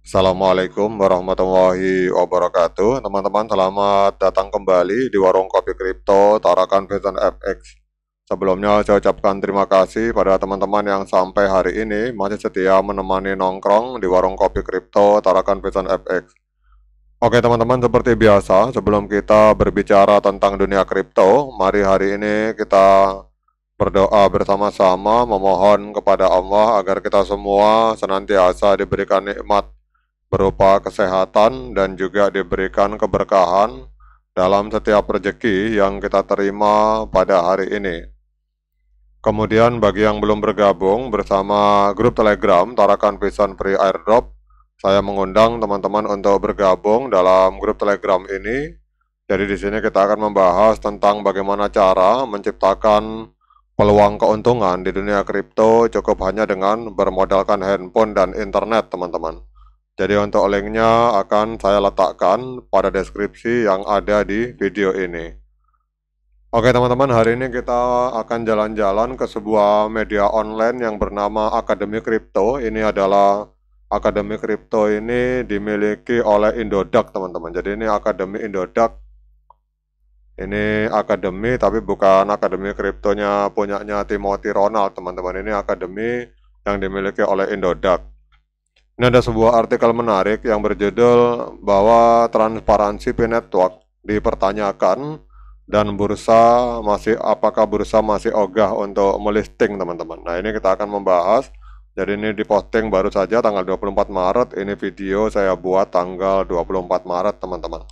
Assalamualaikum warahmatullahi wabarakatuh. Teman-teman, selamat datang kembali di Warung Kopi Kripto Tarakan Vision FX. Sebelumnya saya ucapkan terima kasih pada teman-teman yang sampai hari ini masih setia menemani nongkrong di Warung Kopi Kripto Tarakan Vision FX. Oke teman-teman, seperti biasa, sebelum kita berbicara tentang dunia kripto, mari hari ini kita berdoa bersama-sama memohon kepada Allah agar kita semua senantiasa diberikan nikmat berupa kesehatan dan juga diberikan keberkahan dalam setiap rezeki yang kita terima pada hari ini. Kemudian bagi yang belum bergabung bersama grup Telegram Tarakan Vision Free Airdrop, saya mengundang teman-teman untuk bergabung dalam grup Telegram ini. Jadi di sini kita akan membahas tentang bagaimana cara menciptakan peluang keuntungan di dunia kripto cukup hanya dengan bermodalkan handphone dan internet, teman-teman. Jadi untuk linknya akan saya letakkan pada deskripsi yang ada di video ini. Oke teman-teman, hari ini kita akan jalan-jalan ke sebuah media online yang bernama Akademi Kripto. Ini adalah Akademi Kripto ini dimiliki oleh Indodax, teman-teman. Jadi ini Akademi Indodax. Ini akademi tapi bukan akademi kriptonya punyanya Timothy Ronald, teman-teman. Ini akademi yang dimiliki oleh Indodax. Ini ada sebuah artikel menarik yang berjudul bahwa transparansi P-Network dipertanyakan dan apakah bursa masih ogah untuk melisting, teman-teman. Nah, ini kita akan membahas. Jadi ini diposting baru saja tanggal 24 Maret. Ini video saya buat tanggal 24 Maret, teman-teman.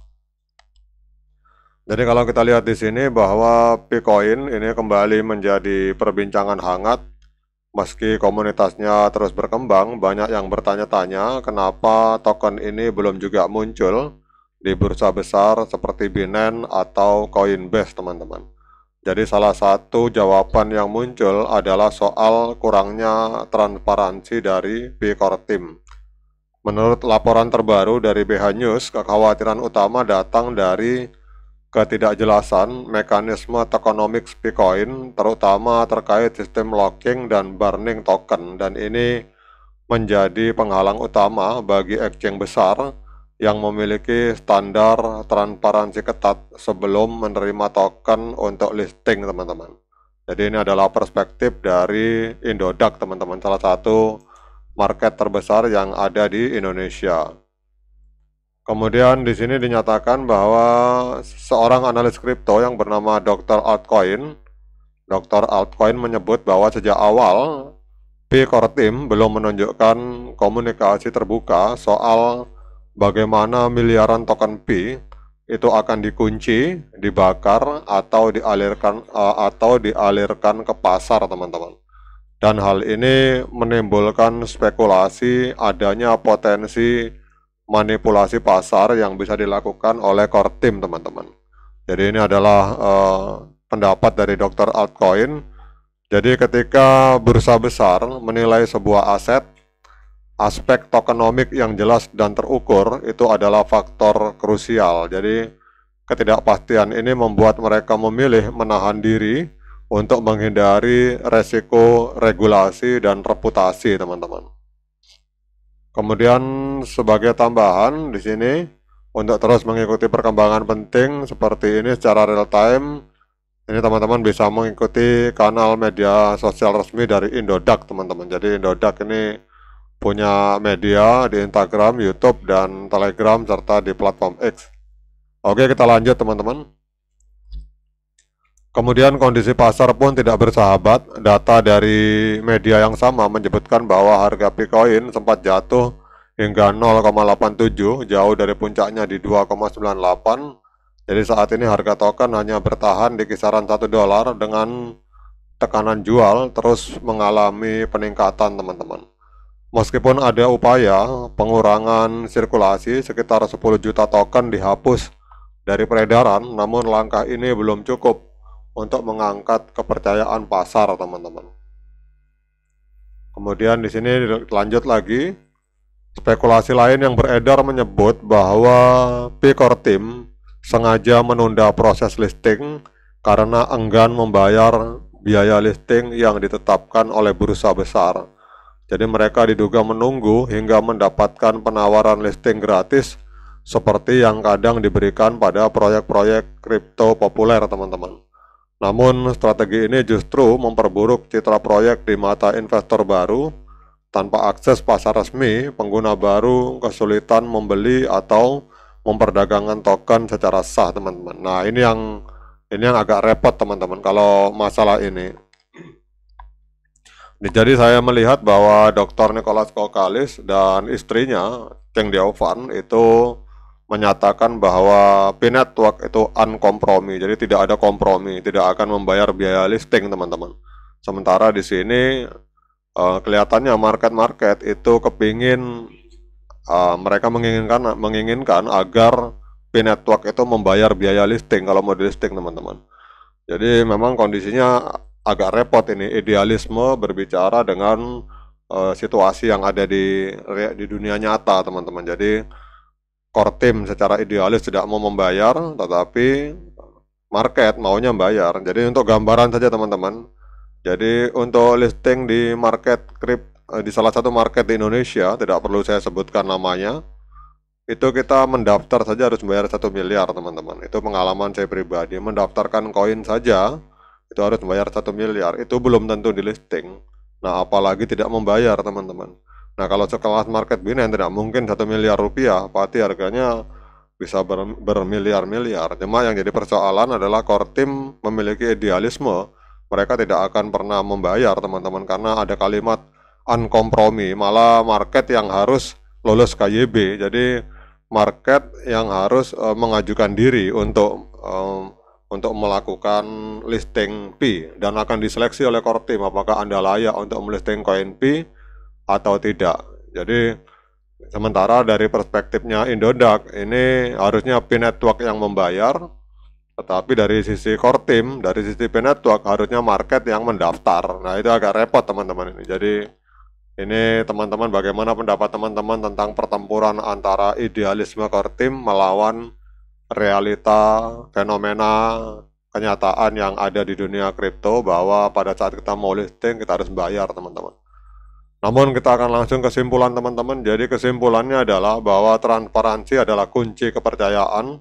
Jadi kalau kita lihat di sini bahwa Bitcoin ini kembali menjadi perbincangan hangat. Meski komunitasnya terus berkembang, banyak yang bertanya-tanya kenapa token ini belum juga muncul di bursa besar seperti Binance atau Coinbase, teman-teman. Jadi salah satu jawaban yang muncul adalah soal kurangnya transparansi dari Core Team. Menurut laporan terbaru dari BH News, kekhawatiran utama datang dari ketidakjelasan mekanisme tokenomics Bitcoin, terutama terkait sistem locking dan burning token, dan ini menjadi penghalang utama bagi exchange besar yang memiliki standar transparansi ketat sebelum menerima token untuk listing, teman-teman. Jadi ini adalah perspektif dari Indodax, teman-teman, salah satu market terbesar yang ada di Indonesia. Kemudian di sini dinyatakan bahwa seorang analis kripto yang bernama Dr. Altcoin menyebut bahwa sejak awal Core Team belum menunjukkan komunikasi terbuka soal bagaimana miliaran token P itu akan dikunci, dibakar atau dialirkan ke pasar, teman-teman. Dan hal ini menimbulkan spekulasi adanya potensi manipulasi pasar yang bisa dilakukan oleh Core Team, teman-teman. Jadi ini adalah pendapat dari Dr. Altcoin. Jadi ketika bursa besar menilai sebuah aset, aspek tokenomik yang jelas dan terukur itu adalah faktor krusial. Jadi ketidakpastian ini membuat mereka memilih menahan diri untuk menghindari resiko regulasi dan reputasi, teman-teman. Kemudian sebagai tambahan di sini untuk terus mengikuti perkembangan penting seperti ini secara real time, ini teman-teman bisa mengikuti kanal media sosial resmi dari Indodax, teman-teman. Jadi Indodax ini punya media di Instagram, YouTube, dan Telegram serta di platform X. Oke, kita lanjut, teman-teman. Kemudian kondisi pasar pun tidak bersahabat. Data dari media yang sama menyebutkan bahwa harga Bitcoin sempat jatuh hingga 0,87, jauh dari puncaknya di 2,98. Jadi saat ini harga token hanya bertahan di kisaran $1 dengan tekanan jual terus mengalami peningkatan, teman-teman. Meskipun ada upaya pengurangan sirkulasi, sekitar 10 juta token dihapus dari peredaran, namun langkah ini belum cukup untuk mengangkat kepercayaan pasar, teman-teman. Kemudian di sini lanjut lagi, spekulasi lain yang beredar menyebut bahwa Core Team sengaja menunda proses listing karena enggan membayar biaya listing yang ditetapkan oleh bursa besar. Jadi mereka diduga menunggu hingga mendapatkan penawaran listing gratis seperti yang kadang diberikan pada proyek-proyek kripto populer, teman-teman. Namun strategi ini justru memperburuk citra proyek di mata investor baru. Tanpa akses pasar resmi, pengguna baru kesulitan membeli atau memperdagangkan token secara sah, teman-teman. Nah, ini yang agak repot, teman-teman, kalau masalah ini. Jadi saya melihat bahwa Dr. Nicholas Kokalis dan istrinya, Cheng Diaofan, itu menyatakan bahwa P-Network itu unkompromi, jadi tidak ada kompromi, tidak akan membayar biaya listing, teman-teman. Sementara di sini kelihatannya market itu kepingin, mereka menginginkan agar P-Network itu membayar biaya listing kalau mau di listing, teman-teman. Jadi memang kondisinya agak repot ini, idealisme berbicara dengan situasi yang ada di dunia nyata, teman-teman. Jadi core team secara idealis tidak mau membayar, tetapi market maunya bayar. Jadi untuk gambaran saja, teman-teman. Jadi untuk listing di di salah satu market di Indonesia, tidak perlu saya sebutkan namanya, itu kita mendaftar saja harus bayar 1 miliar, teman-teman. Itu pengalaman saya pribadi, mendaftarkan koin saja itu harus bayar 1 miliar, itu belum tentu di listing. Nah, apalagi tidak membayar, teman-teman. Nah, kalau sekelas market Binance tidak mungkin 1 miliar rupiah, pasti harganya bisa bermiliar-miliar. Cuma yang jadi persoalan adalah core team memiliki idealisme, mereka tidak akan pernah membayar, teman-teman, karena ada kalimat unkompromi, malah market yang harus lolos KYB. Jadi market yang harus mengajukan diri untuk melakukan listing P dan akan diseleksi oleh core team apakah Anda layak untuk melisting koin P atau tidak. Jadi sementara dari perspektifnya Indodax ini harusnya P-Network yang membayar, tetapi dari sisi core team, dari sisi P-Network harusnya market yang mendaftar. Nah, itu agak repot, teman-teman ini. Jadi ini teman-teman, bagaimana pendapat teman-teman tentang pertempuran antara idealisme core team melawan realita, fenomena, kenyataan yang ada di dunia kripto, bahwa pada saat kita mau listing kita harus bayar, teman-teman. Namun kita akan langsung kesimpulan, teman-teman. Jadi kesimpulannya adalah bahwa transparansi adalah kunci kepercayaan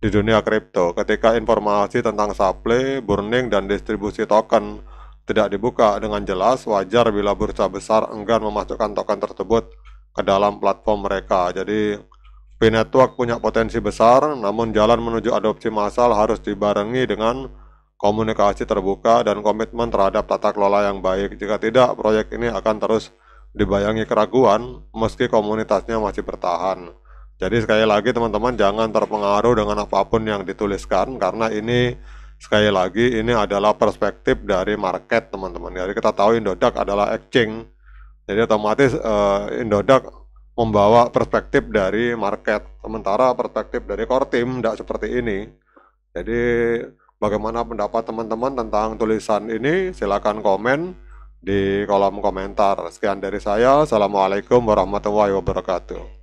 di dunia kripto. Ketika informasi tentang supply, burning, dan distribusi token tidak dibuka dengan jelas, wajar bila bursa besar enggan memasukkan token tersebut ke dalam platform mereka. Jadi P-Network punya potensi besar, namun jalan menuju adopsi massal harus dibarengi dengan komunikasi terbuka dan komitmen terhadap tata kelola yang baik. Jika tidak, proyek ini akan terus dibayangi keraguan meski komunitasnya masih bertahan. Jadi sekali lagi, teman-teman, jangan terpengaruh dengan apapun yang dituliskan, karena ini sekali lagi ini adalah perspektif dari market, teman-teman. Jadi kita tahu Indodax adalah exchange, jadi otomatis Indodax membawa perspektif dari market, sementara perspektif dari core team tidak seperti ini. Jadi bagaimana pendapat teman-teman tentang tulisan ini? Silakan komen di kolom komentar. Sekian dari saya. Assalamualaikum warahmatullahi wabarakatuh.